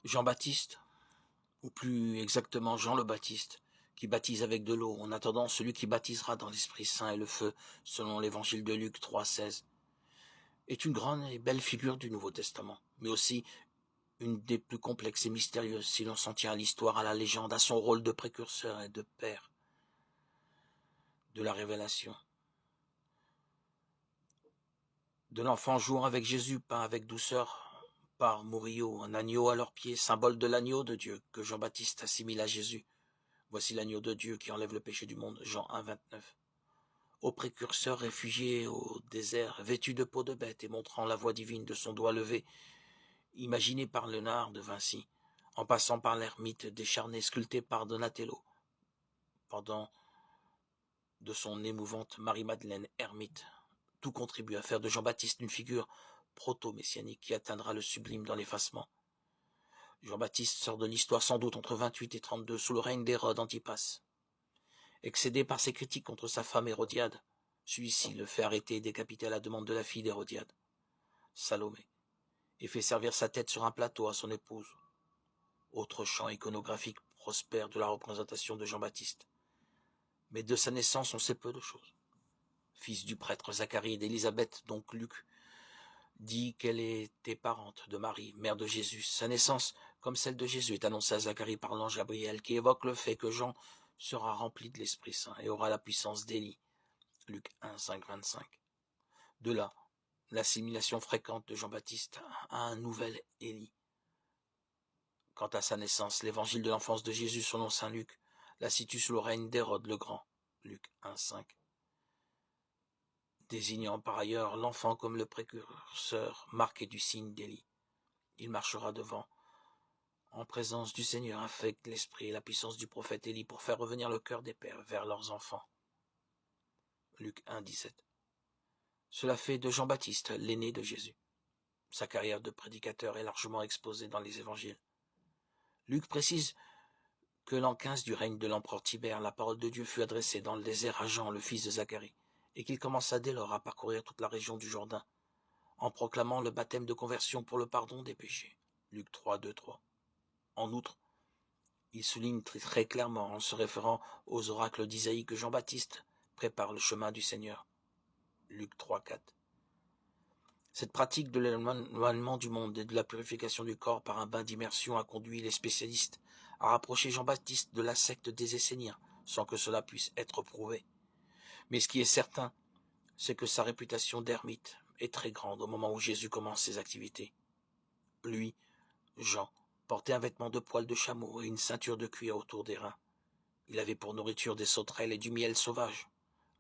Jean-Baptiste, ou plus exactement Jean le Baptiste, qui baptise avec de l'eau, en attendant celui qui baptisera dans l'Esprit Saint et le feu, selon l'évangile de Luc 3,16, est une grande et belle figure du Nouveau Testament, mais aussi une des plus complexes et mystérieuses si l'on s'en tient à l'histoire, à la légende, à son rôle de précurseur et de père de la révélation. De l'enfant jouant avec Jésus, peint avec douceur par Murillo, un agneau à leurs pieds, symbole de l'agneau de Dieu que Jean-Baptiste assimile à Jésus. Voici l'agneau de Dieu qui enlève le péché du monde, Jean 1, 29. Au précurseur réfugié au désert, vêtu de peau de bête et montrant la voix divine de son doigt levé, imaginé par Léonard de Vinci, en passant par l'ermite décharné sculpté par Donatello, pendant de son émouvante Marie-Madeleine ermite. Tout contribue à faire de Jean-Baptiste une figure proto-messianique qui atteindra le sublime dans l'effacement. Jean-Baptiste sort de l'histoire sans doute entre 28 et 32 sous le règne d'Hérode Antipas. Excédé par ses critiques contre sa femme Hérodiade, celui-ci le fait arrêter et décapiter à la demande de la fille d'Hérodiade, Salomé, et fait servir sa tête sur un plateau à son épouse. Autre champ iconographique prospère de la représentation de Jean-Baptiste. Mais de sa naissance on sait peu de choses. Fils du prêtre Zacharie et d'Élisabeth, donc Luc dit qu'elle était parente de Marie, mère de Jésus. Sa naissance, comme celle de Jésus, est annoncée à Zacharie par l'ange Gabriel, qui évoque le fait que Jean sera rempli de l'Esprit Saint et aura la puissance d'Élie. Luc 1, 5, 25. De là, l'assimilation fréquente de Jean-Baptiste à un nouvel Élie. Quant à sa naissance, l'évangile de l'enfance de Jésus selon saint Luc la situe sous le règne d'Hérode le Grand. Luc 1, 5. Désignant par ailleurs l'enfant comme le précurseur marqué du signe d'Élie. Il marchera devant, en présence du Seigneur, avec l'esprit et la puissance du prophète Élie pour faire revenir le cœur des pères vers leurs enfants. Luc 1, 17. Cela fait de Jean-Baptiste l'aîné de Jésus. Sa carrière de prédicateur est largement exposée dans les évangiles. Luc précise que l'an 15 du règne de l'empereur Tibère, la parole de Dieu fut adressée dans le désert à Jean, le fils de Zacharie, et qu'il commença dès lors à parcourir toute la région du Jourdain, en proclamant le baptême de conversion pour le pardon des péchés. Luc 3, 2, 3. En outre, il souligne très clairement, en se référant aux oracles d'Isaïe, que Jean-Baptiste prépare le chemin du Seigneur. Luc 3, 4. Cette pratique de l'éloignement du monde et de la purification du corps par un bain d'immersion a conduit les spécialistes à rapprocher Jean-Baptiste de la secte des Esséniens, sans que cela puisse être prouvé. Mais ce qui est certain, c'est que sa réputation d'ermite est très grande au moment où Jésus commence ses activités. Lui, Jean, portait un vêtement de poil de chameau et une ceinture de cuir autour des reins. Il avait pour nourriture des sauterelles et du miel sauvage.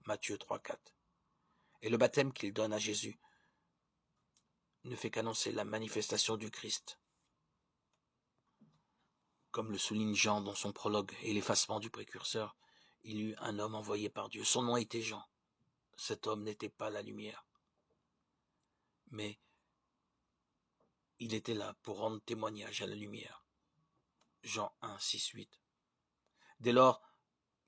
Matthieu 3, 4. Et le baptême qu'il donne à Jésus ne fait qu'annoncer la manifestation du Christ. Comme le souligne Jean dans son prologue et l'effacement du précurseur, il eut un homme envoyé par Dieu. Son nom était Jean. Cet homme n'était pas la lumière, mais il était là pour rendre témoignage à la lumière. Jean 1, 6, 8. Dès lors,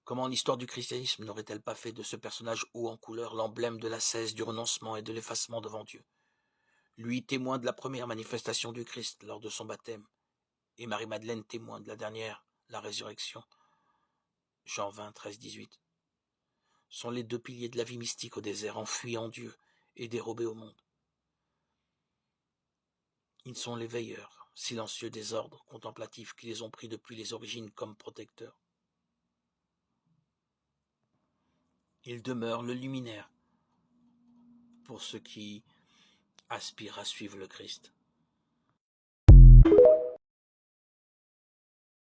comment l'histoire du christianisme n'aurait-elle pas fait de ce personnage haut en couleur l'emblème de l'ascèse, du renoncement et de l'effacement devant Dieu? Lui, témoin de la première manifestation du Christ lors de son baptême, et Marie-Madeleine, témoin de la dernière, la résurrection. Jean 20, 13, 18. Sont les deux piliers de la vie mystique au désert, enfuis en Dieu et dérobés au monde. Ils sont les veilleurs, silencieux des ordres contemplatifs qui les ont pris depuis les origines comme protecteurs. Ils demeurent le luminaire pour ceux qui aspirent à suivre le Christ.